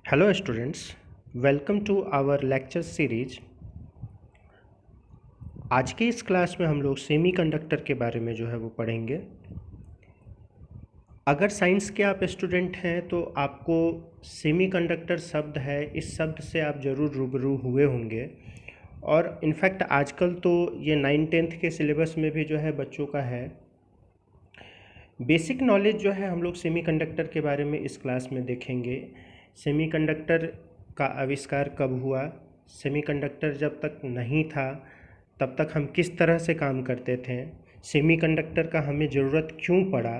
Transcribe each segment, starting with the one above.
Hello students, welcome to our lecture series। आज के इस क्लास में हम लोग सेमीकंडक्टर के बारे में जो है वो पढ़ेंगे। अगर साइंस के आप स्टूडेंट हैं तो आपको सेमीकंडक्टर शब्द है, इस शब्द से आप ज़रूर रूबरू हुए होंगे और इनफैक्ट आजकल तो ये 9th-10th के सिलेबस में भी जो है बच्चों का है। बेसिक नॉलेज जो है हम लोग सेमीकंडक्टर के बारे में इस क्लास में देखेंगे। सेमीकंडक्टर का आविष्कार कब हुआ, सेमीकंडक्टर जब तक नहीं था तब तक हम किस तरह से काम करते थे, सेमीकंडक्टर का हमें ज़रूरत क्यों पड़ा।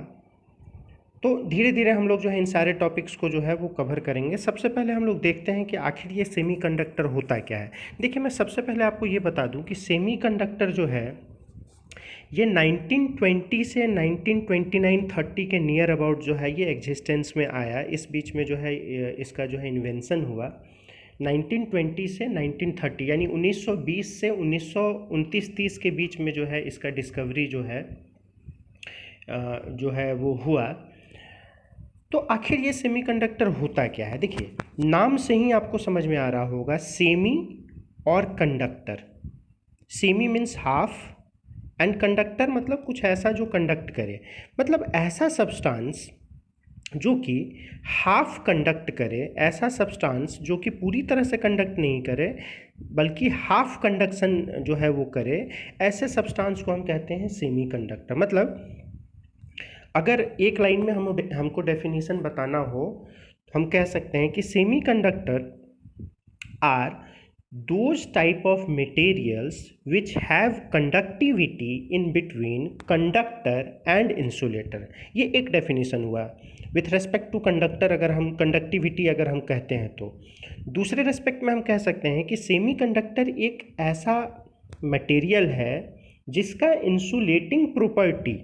तो धीरे धीरे हम लोग जो है इन सारे टॉपिक्स को जो है वो कवर करेंगे। सबसे पहले हम लोग देखते हैं कि आखिर ये सेमीकंडक्टर होता क्या है। देखिए, मैं सबसे पहले आपको ये बता दूं कि सेमीकंडक्टर जो है ये 1920 से 1929-30 के नियर अबाउट जो है ये एग्जिस्टेंस में आया। इस बीच में जो है इसका जो है इन्वेंशन हुआ 1920 से 1930, यानी 1920 से 1929-30 के बीच में जो है इसका डिस्कवरी जो है वो हुआ। तो आखिर ये सेमीकंडक्टर होता क्या है। देखिए, नाम से ही आपको समझ में आ रहा होगा, सेमी और conductor. Semi means half and conductor मतलब कुछ ऐसा जो कंडक्ट करे, मतलब ऐसा सब्सटेंस जो कि हाफ कंडक्ट करे, ऐसा सब्सटेंस जो कि पूरी तरह से कंडक्ट नहीं करे बल्कि हाफ कंडक्शन जो है वो करे, ऐसे सब्सटेंस को हम कहते हैं सेमीकंडक्टर। मतलब अगर एक लाइन में हमको डेफिनेशन बताना हो तो हम कह सकते हैं कि semiconductor are those type of materials which have conductivity in between conductor and insulator। ये एक डेफिनेशन हुआ विथ रेस्पेक्ट टू कंडक्टर। अगर हम कंडक्टिविटी अगर हम कहते हैं तो दूसरे रेस्पेक्ट में हम कह सकते हैं कि सेमीकंडक्टर एक ऐसा मटेरियल है जिसका इंसुलेटिंग प्रॉपर्टी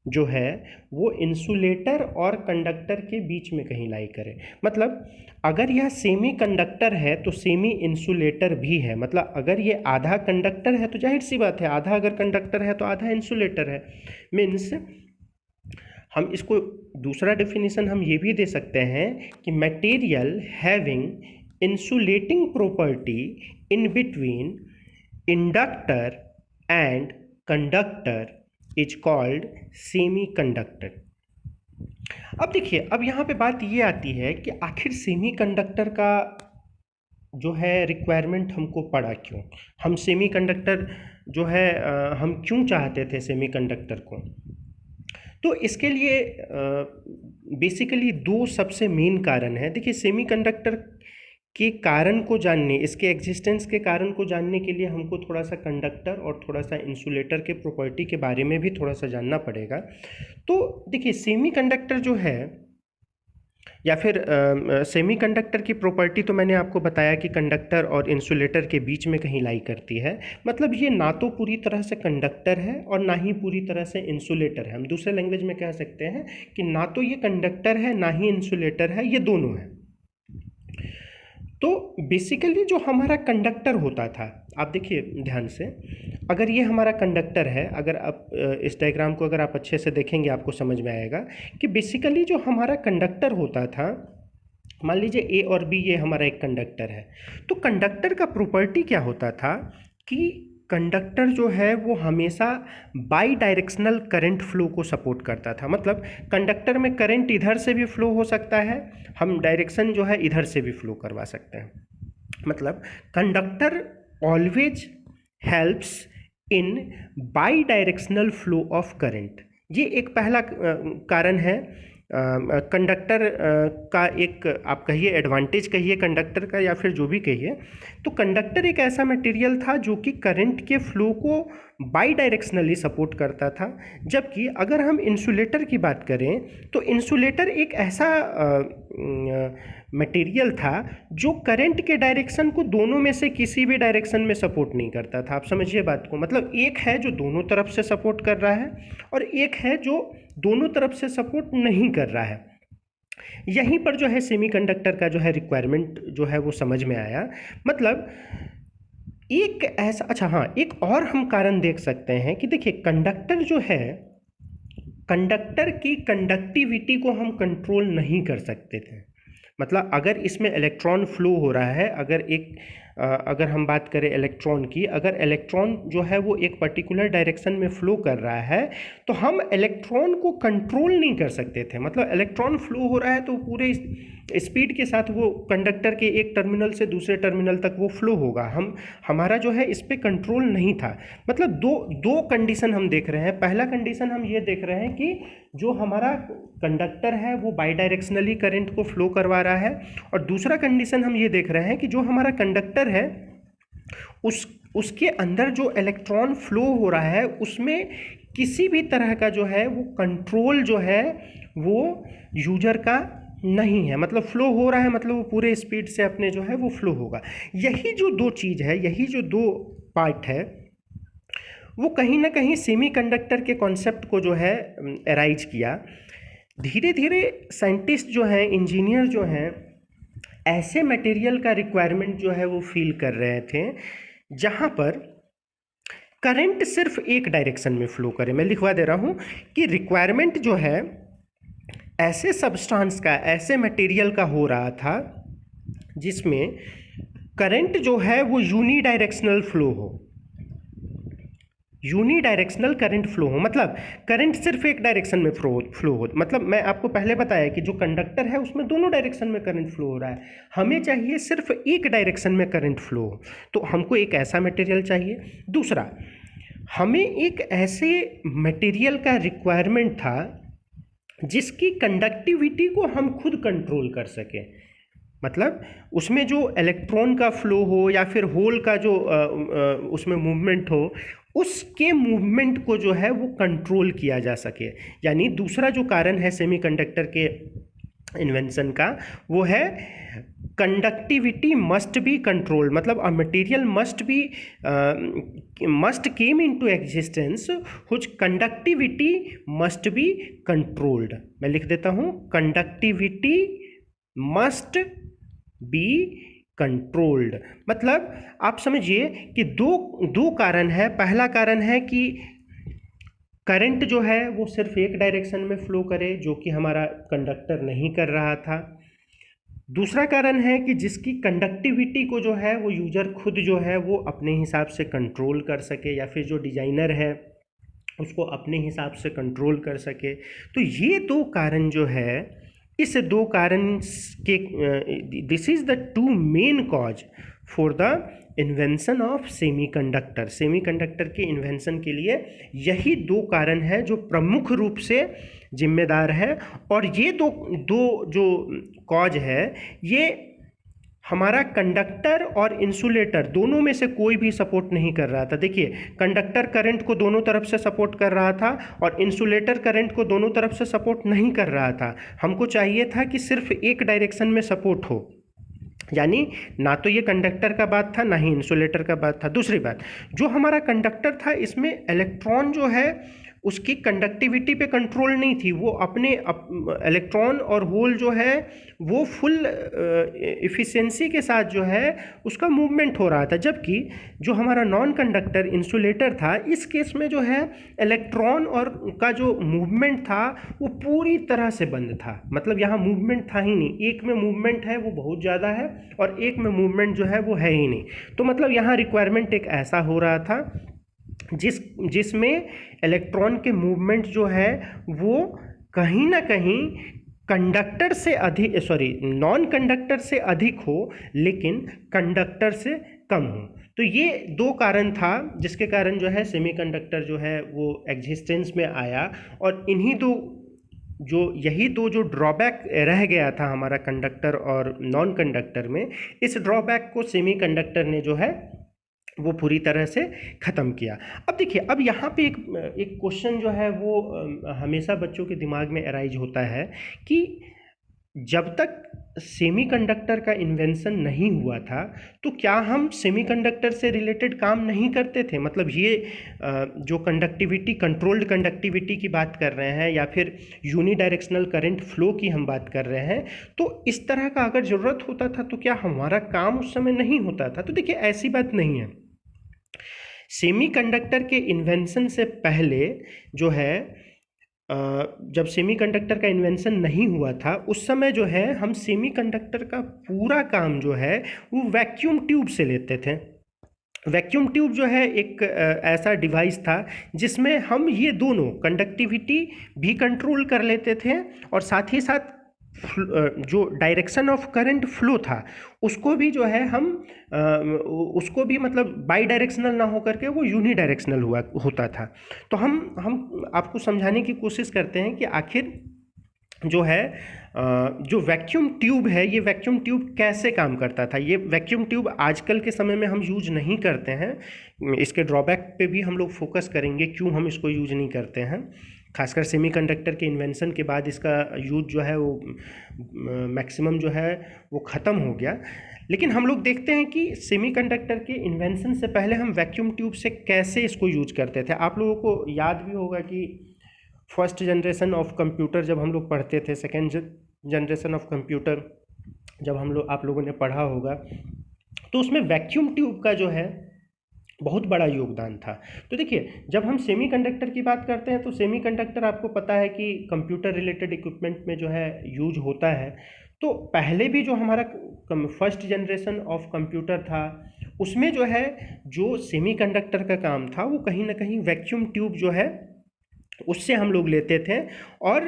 जो है वो इंसुलेटर और कंडक्टर के बीच में कहीं लाई करे। मतलब अगर यह सेमी कंडक्टर है तो सेमी इंसुलेटर भी है। मतलब अगर ये आधा कंडक्टर है तो जाहिर सी बात है, आधा अगर कंडक्टर है तो आधा इंसुलेटर है। मीन्स हम इसको दूसरा डेफिनेशन हम ये भी दे सकते हैं कि material having insulating property in between inductor and conductor is called semiconductor. अब देखिए, अब यहाँ पे बात ये आती है कि आखिर सेमीकंडक्टर का जो है रिक्वायरमेंट हमको पड़ा क्यों, हम सेमीकंडक्टर जो है हम क्यों चाहते थे सेमीकंडक्टर को। तो इसके लिए बेसिकली दो सबसे मेन कारण है। देखिए, सेमीकंडक्टर के कारण को जानने, इसके एग्जिस्टेंस के कारण को जानने के लिए हमको थोड़ा सा कंडक्टर और थोड़ा सा इंसुलेटर के प्रॉपर्टी के बारे में भी थोड़ा सा जानना पड़ेगा। तो देखिए, सेमीकंडक्टर जो है या फिर सेमीकंडक्टर की प्रॉपर्टी तो मैंने आपको बताया कि कंडक्टर और इंसुलेटर के बीच में कहीं लाई करती है। मतलब ये ना तो पूरी तरह से कंडक्टर है और ना ही पूरी तरह से इंसुलेटर है। हम दूसरे लैंग्वेज में कह सकते हैं कि ना तो ये कंडक्टर है ना ही इंसुलेटर है, ये दोनों है। तो बेसिकली जो हमारा कंडक्टर होता था, आप देखिए ध्यान से, अगर ये हमारा कंडक्टर है, अगर आप इस डायग्राम को अगर आप अच्छे से देखेंगे आपको समझ में आएगा कि बेसिकली जो हमारा कंडक्टर होता था, मान लीजिए ए और बी ये हमारा एक कंडक्टर है। तो कंडक्टर का प्रॉपर्टी क्या होता था कि कंडक्टर जो है वो हमेशा बाई डायरेक्शनल करंट फ्लो को सपोर्ट करता था। मतलब कंडक्टर में करंट इधर से भी फ्लो हो सकता है, हम डायरेक्शन जो है इधर से भी फ्लो करवा सकते हैं। मतलब conductor always helps in by directional flow of current. ये एक पहला कारण है कंडक्टर का, एक आप कहिए एडवांटेज कहिए कंडक्टर का या फिर जो भी कहिए। तो कंडक्टर एक ऐसा मटेरियल था जो कि करंट के फ्लो को बाई डायरेक्शनली सपोर्ट करता था। जबकि अगर हम इंसुलेटर की बात करें तो इंसुलेटर एक ऐसा मटेरियल था जो करंट के डायरेक्शन को दोनों में से किसी भी डायरेक्शन में सपोर्ट नहीं करता था। आप समझिए बात को, मतलब एक है जो दोनों तरफ से सपोर्ट कर रहा है और एक है जो दोनों तरफ से सपोर्ट नहीं कर रहा है। यहीं पर जो है सेमीकंडक्टर का जो है रिक्वायरमेंट जो है वो समझ में आया। मतलब एक ऐसा, अच्छा हाँ, एक और हम कारण देख सकते हैं कि देखिए कंडक्टर जो है, कंडक्टर की कंडक्टिविटी को हम कंट्रोल नहीं कर सकते थे। मतलब अगर इसमें इलेक्ट्रॉन फ्लो हो रहा है, अगर हम बात करें इलेक्ट्रॉन की, अगर इलेक्ट्रॉन जो है वो एक पर्टिकुलर डायरेक्शन में फ्लो कर रहा है तो हम इलेक्ट्रॉन को कंट्रोल नहीं कर सकते थे। मतलब इलेक्ट्रॉन फ्लो हो रहा है तो पूरे स्पीड के साथ वो कंडक्टर के एक टर्मिनल से दूसरे टर्मिनल तक वो फ्लो होगा, हमारा जो है इस पे कंट्रोल नहीं था। मतलब दो कंडीशन हम देख रहे हैं। पहला कंडीशन हम ये देख रहे हैं कि जो हमारा कंडक्टर है वो बाई डायरेक्शनली करंट को फ्लो करवा रहा है, और दूसरा कंडीशन हम ये देख रहे हैं कि जो हमारा कंडक्टर है उसके अंदर जो इलेक्ट्रॉन फ्लो हो रहा है उसमें किसी भी तरह का जो है वो कंट्रोल जो है वो यूजर का नहीं है। मतलब फ्लो हो रहा है, मतलब वो पूरे स्पीड से अपने जो है वो फ्लो होगा। यही जो दो चीज़ है, यही जो दो पार्ट है, वो कहीं ना कहीं सेमीकंडक्टर के कॉन्सेप्ट को जो है अराइज किया। धीरे धीरे साइंटिस्ट जो हैं, इंजीनियर जो हैं, ऐसे मटेरियल का रिक्वायरमेंट जो है वो फील कर रहे थे जहाँ पर करंट सिर्फ एक डायरेक्शन में फ्लो करे। मैं लिखवा दे रहा हूँ कि रिक्वायरमेंट जो है ऐसे सब्सटेंस का, ऐसे मटेरियल का हो रहा था जिसमें करंट जो है वो यूनिडायरेक्शनल फ्लो हो, यूनिडायरेक्शनल करंट फ्लो हो। मतलब करंट सिर्फ एक डायरेक्शन में फ्लो हो। मतलब मैं आपको पहले बताया कि जो कंडक्टर है उसमें दोनों डायरेक्शन में करंट फ्लो हो रहा है, हमें चाहिए सिर्फ एक डायरेक्शन में करंट फ्लो हो, तो हमको एक ऐसा मटेरियल चाहिए। दूसरा, हमें एक ऐसे मटेरियल का रिक्वायरमेंट था जिसकी कंडक्टिविटी को हम खुद कंट्रोल कर सकें। मतलब उसमें जो इलेक्ट्रॉन का फ्लो हो या फिर होल का जो उसमें मूवमेंट हो, उसके मूवमेंट को जो है वो कंट्रोल किया जा सके। यानी दूसरा जो कारण है सेमीकंडक्टर के इन्वेंशन का, वो है कंडक्टिविटी मस्ट बी कंट्रोल। मतलब a material must came into existence which conductivity must be controlled. मैं लिख देता हूँ, कंडक्टिविटी मस्ट बी कंट्रोल्ड। मतलब आप समझिए कि दो कारण है। पहला कारण है कि करंट जो है वो सिर्फ एक डायरेक्शन में फ्लो करे, जो कि हमारा कंडक्टर नहीं कर रहा था। दूसरा कारण है कि जिसकी कंडक्टिविटी को जो है वो यूजर खुद जो है वो अपने हिसाब से कंट्रोल कर सके, या फिर जो डिजाइनर है उसको अपने हिसाब से कंट्रोल कर सके। तो ये दो कारण जो है, इस दो कारण के, this is the two main cause for the invention of semiconductor. Semiconductor के इन्वेंशन के लिए यही दो कारण है जो प्रमुख रूप से जिम्मेदार है। और ये दो जो कॉज है, ये हमारा कंडक्टर और इंसुलेटर दोनों में से कोई भी सपोर्ट नहीं कर रहा था। देखिए, कंडक्टर करंट को दोनों तरफ से सपोर्ट कर रहा था और इंसुलेटर करंट को दोनों तरफ से सपोर्ट नहीं कर रहा था। हमको चाहिए था कि सिर्फ एक डायरेक्शन में सपोर्ट हो, यानी ना तो ये कंडक्टर का बात था ना ही इंसुलेटर का बात था। दूसरी बात, जो हमारा कंडक्टर था इसमें इलेक्ट्रॉन जो है उसकी कंडक्टिविटी पे कंट्रोल नहीं थी। वो अपने इलेक्ट्रॉन और होल जो है वो फुल इफ़िशियंसी के साथ जो है उसका मूवमेंट हो रहा था। जबकि जो हमारा नॉन कंडक्टर इंसुलेटर था, इस केस में जो है इलेक्ट्रॉन और का जो मूवमेंट था वो पूरी तरह से बंद था। मतलब यहाँ मूवमेंट था ही नहीं। एक में मूवमेंट है वो बहुत ज़्यादा है और एक में मूवमेंट जो है वो है ही नहीं। तो मतलब यहाँ रिक्वायरमेंट एक ऐसा हो रहा था जिसमें इलेक्ट्रॉन के मूवमेंट जो है वो कहीं ना कहीं कंडक्टर से अधिक, नॉन कंडक्टर से अधिक हो लेकिन कंडक्टर से कम हो। तो ये दो कारण था जिसके कारण जो है सेमीकंडक्टर जो है वो एग्जिस्टेंस में आया। और यही दो जो ड्रॉबैक रह गया था हमारा कंडक्टर और नॉन कंडक्टर में, इस ड्रॉबैक को सेमीकंडक्टर ने जो है वो पूरी तरह से ख़त्म किया। अब देखिए, अब यहाँ पे एक क्वेश्चन जो है वो हमेशा बच्चों के दिमाग में अराइज होता है कि जब तक सेमीकंडक्टर का इन्वेंशन नहीं हुआ था तो क्या हम सेमीकंडक्टर से रिलेटेड काम नहीं करते थे। मतलब ये जो कंडक्टिविटी, कंट्रोल्ड कंडक्टिविटी की बात कर रहे हैं या फिर यूनिडायरेक्शनल करंट फ्लो की हम बात कर रहे हैं, तो इस तरह का अगर ज़रूरत होता था तो क्या हमारा काम उस समय नहीं होता था। तो देखिए, ऐसी बात नहीं है। सेमीकंडक्टर के इन्वेंशन से पहले जो है जब सेमीकंडक्टर का इन्वेंशन नहीं हुआ था उस समय जो है हम सेमीकंडक्टर का पूरा काम जो है वो वैक्यूम ट्यूब से लेते थे। वैक्यूम ट्यूब जो है एक ऐसा डिवाइस था जिसमें हम ये दोनों कंडक्टिविटी भी कंट्रोल कर लेते थे और साथ ही साथ जो डायरेक्शन ऑफ करंट फ्लो था उसको भी जो है हम उसको भी मतलब बाई डायरेक्शनल ना होकर के वो यूनी डायरेक्शनल होता था। तो हम आपको समझाने की कोशिश करते हैं कि आखिर जो है जो वैक्यूम ट्यूब है ये वैक्यूम ट्यूब कैसे काम करता था। ये वैक्यूम ट्यूब आजकल के समय में हम यूज नहीं करते हैं, इसके ड्रॉबैक पे भी हम लोग फोकस करेंगे क्यों हम इसको यूज नहीं करते हैं। खासकर सेमीकंडक्टर के इन्वेंशन के बाद इसका यूज जो है वो मैक्सिमम जो है वो ख़त्म हो गया। लेकिन हम लोग देखते हैं कि सेमीकंडक्टर के इन्वेंशन से पहले हम वैक्यूम ट्यूब से कैसे इसको यूज करते थे। आप लोगों को याद भी होगा कि फर्स्ट जनरेशन ऑफ कंप्यूटर जब हम लोग पढ़ते थे, सेकेंड जनरेशन ऑफ कंप्यूटर जब हम लोग आप लोगों ने पढ़ा होगा, तो उसमें वैक्यूम ट्यूब का जो है बहुत बड़ा योगदान था। तो देखिए जब हम सेमीकंडक्टर की बात करते हैं तो सेमीकंडक्टर आपको पता है कि कंप्यूटर रिलेटेड इक्विपमेंट में जो है यूज होता है। तो पहले भी जो हमारा फर्स्ट जनरेशन ऑफ कंप्यूटर था उसमें जो है जो सेमीकंडक्टर का काम था वो कहीं ना कहीं वैक्यूम ट्यूब जो है उससे हम लोग लेते थे और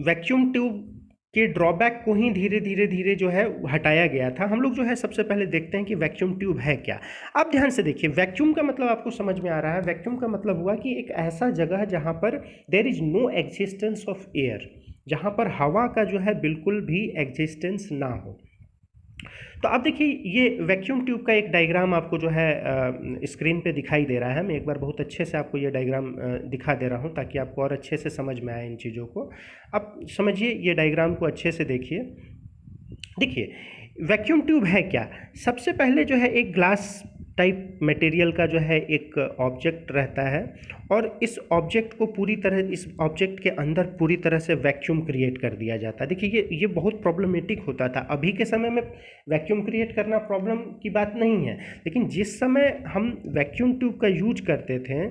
वैक्यूम ट्यूब के ड्रॉबैक को ही धीरे धीरे जो है हटाया गया था। हम लोग जो है सबसे पहले देखते हैं कि वैक्यूम ट्यूब है क्या। आप ध्यान से देखिए, वैक्यूम का मतलब आपको समझ में आ रहा है। वैक्यूम का मतलब हुआ कि एक ऐसा जगह जहाँ पर there is no existence of air, जहाँ पर हवा का जो है बिल्कुल भी एग्जिस्टेंस ना हो। तो अब देखिए ये वैक्यूम ट्यूब का एक डायग्राम आपको जो है स्क्रीन पे दिखाई दे रहा है। मैं एक बार बहुत अच्छे से आपको ये डायग्राम दिखा दे रहा हूँ ताकि आपको और अच्छे से समझ में आए इन चीज़ों को। अब समझिए ये डायग्राम को अच्छे से देखिए। देखिए वैक्यूम ट्यूब है क्या। सबसे पहले जो है एक ग्लास टाइप मटेरियल का जो है एक ऑब्जेक्ट रहता है और इस ऑब्जेक्ट को पूरी तरह इस ऑब्जेक्ट के अंदर पूरी तरह से वैक्यूम क्रिएट कर दिया जाता है। देखिए ये बहुत प्रॉब्लमेटिक होता था। अभी के समय में वैक्यूम क्रिएट करना प्रॉब्लम की बात नहीं है, लेकिन जिस समय हम वैक्यूम ट्यूब का यूज करते थे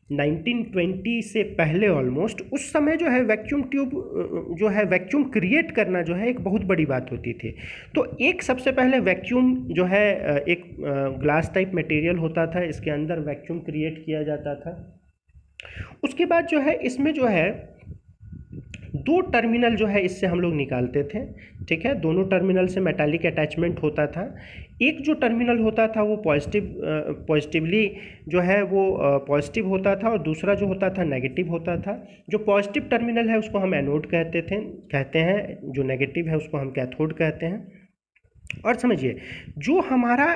1920 से पहले ऑलमोस्ट, उस समय जो है वैक्यूम ट्यूब जो है वैक्यूम क्रिएट करना जो है एक बहुत बड़ी बात होती थी। तो एक सबसे पहले वैक्यूम जो है एक ग्लास टाइप मटेरियल होता था, इसके अंदर वैक्यूम क्रिएट किया जाता था। उसके बाद जो है इसमें जो है दो टर्मिनल जो है इससे हम लोग निकालते थे, ठीक है। दोनों टर्मिनल से मेटालिक अटैचमेंट होता था। एक जो टर्मिनल होता था वो पॉजिटिवली जो है वो पॉजिटिव होता था और दूसरा जो होता था नेगेटिव होता था। जो पॉजिटिव टर्मिनल है उसको हम एनोड कहते हैं, जो नेगेटिव है उसको हम कैथोड कहते हैं। और समझिए जो हमारा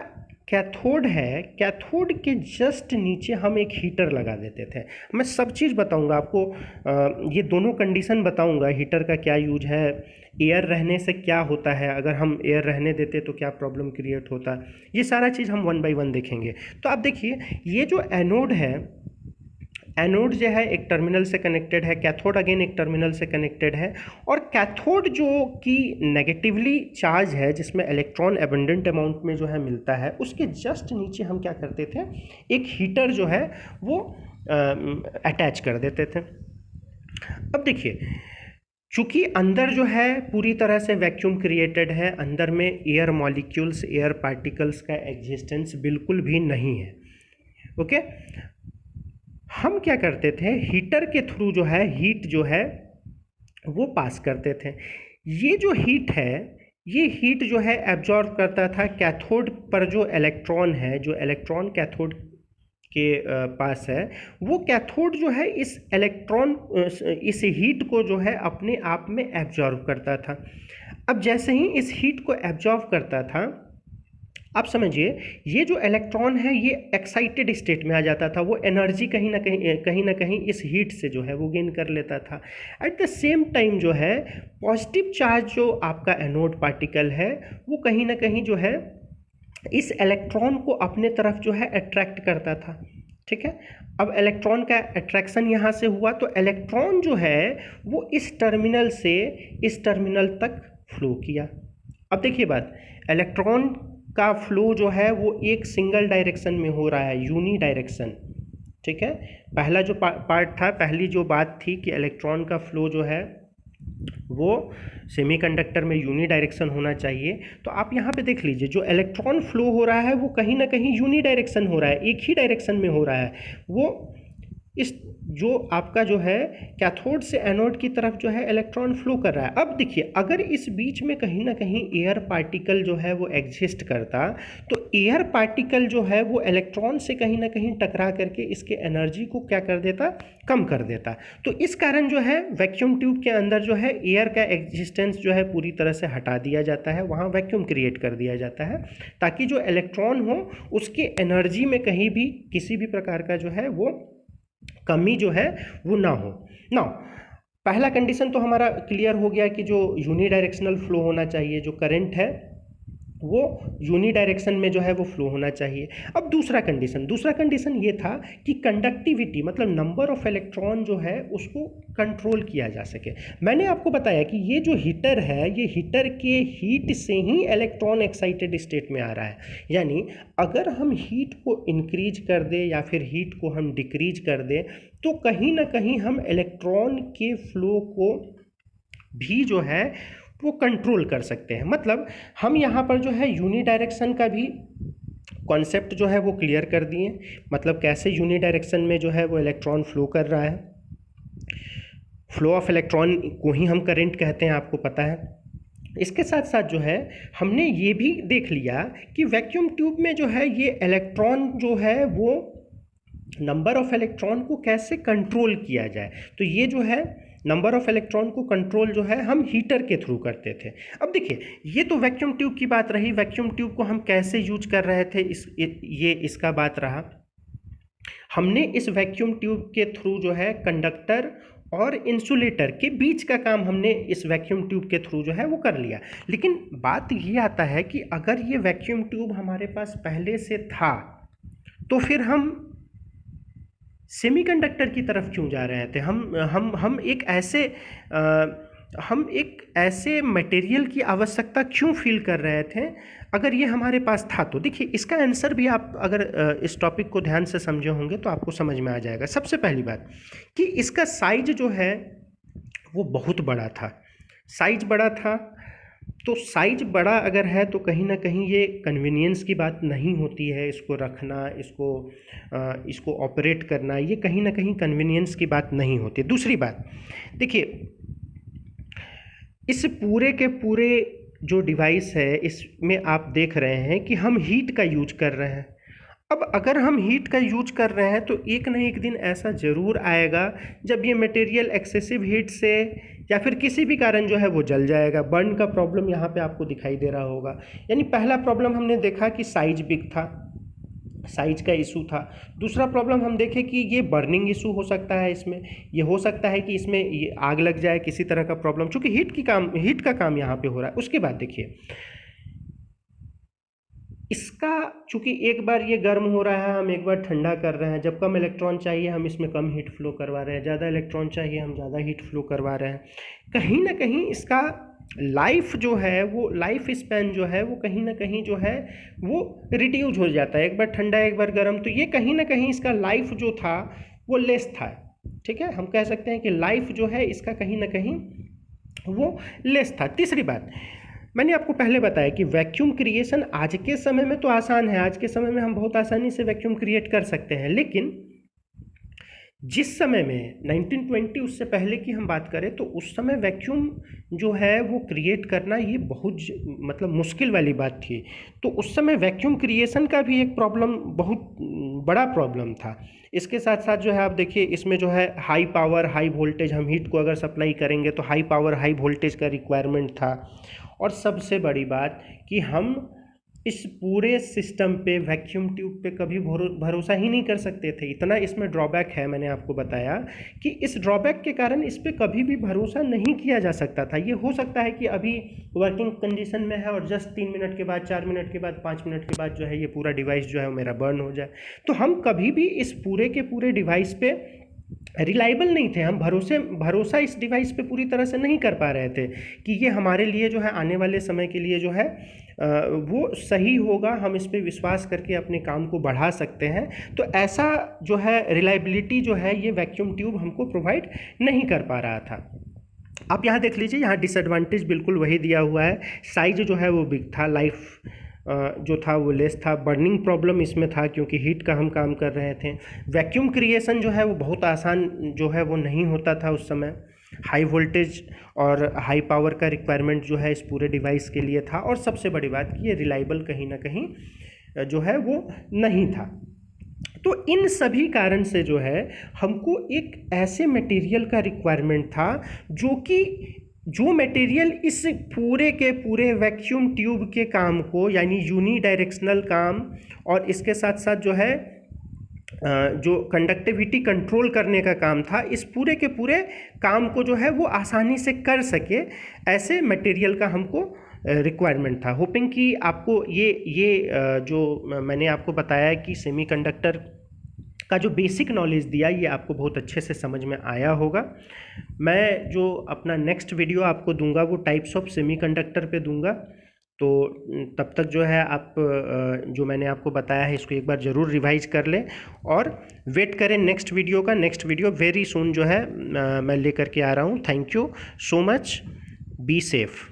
कैथोड है, कैथोड के जस्ट नीचे हम एक हीटर लगा देते थे। मैं सब चीज़ बताऊंगा आपको, ये दोनों कंडीशन बताऊंगा, हीटर का क्या यूज है, एयर रहने से क्या होता है, अगर हम एयर रहने देते तो क्या प्रॉब्लम क्रिएट होता, ये सारा चीज़ हम 1 बाय 1 देखेंगे। तो आप देखिए ये जो एनोड है, एनोड जो है एक टर्मिनल से कनेक्टेड है, कैथोड अगेन एक टर्मिनल से कनेक्टेड है। और कैथोड जो कि नेगेटिवली चार्ज है, जिसमें इलेक्ट्रॉन एबंडेंट अमाउंट में जो है मिलता है, उसके जस्ट नीचे हम क्या करते थे, एक हीटर जो है वो अटैच कर देते थे। अब देखिए चूँकि अंदर जो है पूरी तरह से वैक्यूम क्रिएटेड है, अंदर में एयर मॉलिक्यूल्स, एयर पार्टिकल्स का एग्जिस्टेंस बिल्कुल भी नहीं है, ओके। हम क्या करते थे, हीटर के थ्रू जो है हीट जो है वो पास करते थे। ये जो हीट है, ये हीट जो है एब्जॉर्ब करता था कैथोड पर जो इलेक्ट्रॉन है, जो इलेक्ट्रॉन कैथोड के पास है, वो कैथोड जो है इस इलेक्ट्रॉन इस हीट को जो है अपने आप में एब्जॉर्ब करता था। अब जैसे ही इस हीट को एब्जॉर्ब करता था, आप समझिए ये जो इलेक्ट्रॉन है ये एक्साइटेड स्टेट में आ जाता था, वो एनर्जी कहीं ना कहीं इस हीट से जो है वो गेन कर लेता था। एट द सेम टाइम जो है पॉजिटिव चार्ज जो आपका एनोड पार्टिकल है वो कहीं ना कहीं जो है इस इलेक्ट्रॉन को अपने तरफ जो है अट्रैक्ट करता था, ठीक है। अब इलेक्ट्रॉन का अट्रैक्शन यहाँ से हुआ तो इलेक्ट्रॉन जो है वो इस टर्मिनल से इस टर्मिनल तक फ्लो किया। अब देखिए बात, इलेक्ट्रॉन का फ्लो जो है वो एक सिंगल डायरेक्शन में हो रहा है, यूनी डायरेक्शन, ठीक है, पहला जो पार्ट था, पहली जो बात थी कि इलेक्ट्रॉन का फ्लो जो है वो सेमीकंडक्टर में यूनी डायरेक्शन होना चाहिए। तो आप यहाँ पे देख लीजिए, जो इलेक्ट्रॉन फ्लो हो रहा है वो कहीं ना कहीं यूनी डायरेक्शन हो रहा है, एक ही डायरेक्शन में हो रहा है। वो इस जो आपका जो है कैथोड से एनोड की तरफ जो है इलेक्ट्रॉन फ्लो कर रहा है। अब देखिए, अगर इस बीच में कहीं ना कहीं एयर पार्टिकल जो है वो एग्जिस्ट करता, तो एयर पार्टिकल जो है वो इलेक्ट्रॉन से कहीं ना कहीं टकरा करके इसके एनर्जी को क्या कर देता, कम कर देता। तो इस कारण जो है वैक्यूम ट्यूब के अंदर जो है एयर का एग्जिस्टेंस जो है पूरी तरह से हटा दिया जाता है, वहाँ वैक्यूम क्रिएट कर दिया जाता है, ताकि जो इलेक्ट्रॉन हो उसकी एनर्जी में कहीं भी किसी भी प्रकार का जो है वो कमी जो है वो ना हो। ना, पहला कंडीशन तो हमारा क्लियर हो गया कि जो यूनी डायरेक्शनल फ्लो होना चाहिए, जो करंट है वो यूनी डायरेक्शन में जो है वो फ्लो होना चाहिए। अब दूसरा कंडीशन ये था कि कंडक्टिविटी मतलब नंबर ऑफ इलेक्ट्रॉन जो है उसको कंट्रोल किया जा सके। मैंने आपको बताया कि ये जो हीटर है, ये हीटर के हीट से ही इलेक्ट्रॉन एक्साइटेड स्टेट में आ रहा है। यानी अगर हम हीट को इंक्रीज कर दें या फिर हीट को हम डिक्रीज कर दें, तो कहीं ना कहीं हम इलेक्ट्रॉन के फ्लो को भी जो है वो कंट्रोल कर सकते हैं। मतलब हम यहाँ पर जो है यूनी डायरेक्शन का भी कॉन्सेप्ट जो है वो क्लियर कर दिए, मतलब कैसे यूनी डायरेक्शन में जो है वो इलेक्ट्रॉन फ्लो कर रहा है। फ्लो ऑफ इलेक्ट्रॉन को ही हम करंट कहते हैं, आपको पता है। इसके साथ साथ जो है हमने ये भी देख लिया कि वैक्यूम ट्यूब में जो है ये इलेक्ट्रॉन जो है वो नंबर ऑफ इलेक्ट्रॉन को कैसे कंट्रोल किया जाए। तो ये जो है नंबर ऑफ इलेक्ट्रॉन को कंट्रोल जो है हम हीटर के थ्रू करते थे। अब देखिए, ये तो वैक्यूम ट्यूब की बात रही। वैक्यूम ट्यूब को हम कैसे यूज कर रहे थे, ये इसका बात रहा। हमने इस वैक्यूम ट्यूब के थ्रू जो है कंडक्टर और इंसुलेटर के बीच का काम हमने इस वैक्यूम ट्यूब के थ्रू जो है वो कर लिया। लेकिन बात ये आता है कि अगर ये वैक्यूम ट्यूब हमारे पास पहले से था, तो फिर हम सेमीकंडक्टर की तरफ क्यों जा रहे थे। हम एक ऐसे मटेरियल की आवश्यकता क्यों फील कर रहे थे अगर ये हमारे पास था। तो देखिए, इसका आंसर भी आप अगर इस टॉपिक को ध्यान से समझे होंगे तो आपको समझ में आ जाएगा। सबसे पहली बात कि इसका साइज जो है वो बहुत बड़ा था। साइज बड़ा था, तो साइज बड़ा अगर है तो कहीं ना कहीं ये कन्वीनियंस की बात नहीं होती है। इसको रखना, इसको ऑपरेट करना, ये कहीं ना कहीं कन्वीनियंस की बात नहीं होती। दूसरी बात देखिए, इस पूरे के पूरे जो डिवाइस है इसमें आप देख रहे हैं कि हम हीट का यूज कर रहे हैं। अब अगर हम हीट का यूज कर रहे हैं तो एक न एक दिन ऐसा ज़रूर आएगा जब ये मटेरियल एक्सेसिव हीट से या फिर किसी भी कारण जो है वो जल जाएगा। बर्न का प्रॉब्लम यहाँ पे आपको दिखाई दे रहा होगा। यानी पहला प्रॉब्लम हमने देखा कि साइज बिग था, साइज का इशू था। दूसरा प्रॉब्लम हम देखें कि ये बर्निंग इशू हो सकता है, इसमें ये हो सकता है कि इसमें ये आग लग जाए, किसी तरह का प्रॉब्लम, चूँकि हीट का काम यहाँ पे हो रहा है। उसके बाद देखिए, इसका चूँकि एक बार ये गर्म हो रहा है, हम एक बार ठंडा कर रहे हैं। जब कम इलेक्ट्रॉन चाहिए हम इसमें कम हीट फ्लो करवा रहे हैं, ज़्यादा इलेक्ट्रॉन चाहिए हम ज़्यादा हीट फ्लो करवा रहे हैं। कहीं ना कहीं इसका लाइफ जो है वो लाइफ स्पैन जो है वो कहीं ना कहीं जो है वो रिड्यूज हो जाता है। एक बार ठंडा एक बार गर्म, तो ये कहीं ना कहीं इसका लाइफ जो था वो लेस था। ठीक है, हम कह सकते हैं कि लाइफ जो है इसका कहीं ना कहीं वो लेस था। तीसरी बात, मैंने आपको पहले बताया कि वैक्यूम क्रिएशन आज के समय में तो आसान है। आज के समय में हम बहुत आसानी से वैक्यूम क्रिएट कर सकते हैं, लेकिन जिस समय में 1920 उससे पहले की हम बात करें तो उस समय वैक्यूम जो है वो क्रिएट करना ये बहुत मतलब मुश्किल वाली बात थी। तो उस समय वैक्यूम क्रिएशन का भी एक प्रॉब्लम, बहुत बड़ा प्रॉब्लम था। इसके साथ साथ जो है आप देखिए, इसमें जो है हाई पावर हाई वोल्टेज, हम हीट को अगर सप्लाई करेंगे तो हाई पावर हाई वोल्टेज का रिक्वायरमेंट था। और सबसे बड़ी बात कि हम इस पूरे सिस्टम पे वैक्यूम ट्यूब पे कभी भरोसा ही नहीं कर सकते थे। इतना इसमें ड्रॉबैक है, मैंने आपको बताया कि इस ड्रॉबैक के कारण इस पे कभी भी भरोसा नहीं किया जा सकता था। ये हो सकता है कि अभी वर्किंग कंडीशन में है और जस्ट 3 मिनट के बाद, 4 मिनट के बाद, 5 मिनट के बाद जो है ये पूरा डिवाइस जो है मेरा बर्न हो जाए। तो हम कभी भी इस पूरे के पूरे डिवाइस पे रिलायबल नहीं थे, हम भरोसा इस डिवाइस पे पूरी तरह से नहीं कर पा रहे थे कि ये हमारे लिए जो है आने वाले समय के लिए जो है वो सही होगा, हम इस पे विश्वास करके अपने काम को बढ़ा सकते हैं। तो ऐसा जो है रिलायबिलिटी जो है ये वैक्यूम ट्यूब हमको प्रोवाइड नहीं कर पा रहा था। आप यहाँ देख लीजिए, यहाँ डिसएडवांटेज बिल्कुल वही दिया हुआ है। साइज जो है वो बिग था, लाइफ जो था वो लेस था, बर्निंग प्रॉब्लम इसमें था क्योंकि हीट का हम काम कर रहे थे। वैक्यूम क्रिएशन जो है वो बहुत आसान जो है वो नहीं होता था उस समय। हाई वोल्टेज और हाई पावर का रिक्वायरमेंट जो है इस पूरे डिवाइस के लिए था, और सबसे बड़ी बात कि ये रिलायबल कहीं ना कहीं जो है वो नहीं था। तो इन सभी कारण से जो है हमको एक ऐसे मटेरियल का रिक्वायरमेंट था जो मटेरियल इस पूरे के पूरे वैक्यूम ट्यूब के काम को, यानी यूनी डायरेक्शनल काम और इसके साथ साथ जो है जो कंडक्टिविटी कंट्रोल करने का काम था, इस पूरे के पूरे काम को जो है वो आसानी से कर सके, ऐसे मटेरियल का हमको रिक्वायरमेंट था। होपिंग कि आपको ये जो मैंने आपको बताया कि सेमीकंडक्टर का जो बेसिक नॉलेज दिया ये आपको बहुत अच्छे से समझ में आया होगा। मैं जो अपना नेक्स्ट वीडियो आपको दूंगा वो टाइप्स ऑफ सेमीकंडक्टर पे दूंगा, तो तब तक जो है आप जो मैंने आपको बताया है इसको एक बार ज़रूर रिवाइज कर लें और वेट करें नेक्स्ट वीडियो का। नेक्स्ट वीडियो वेरी सून जो है मैं लेकर के आ रहा हूँ। Thank you so much, be safe.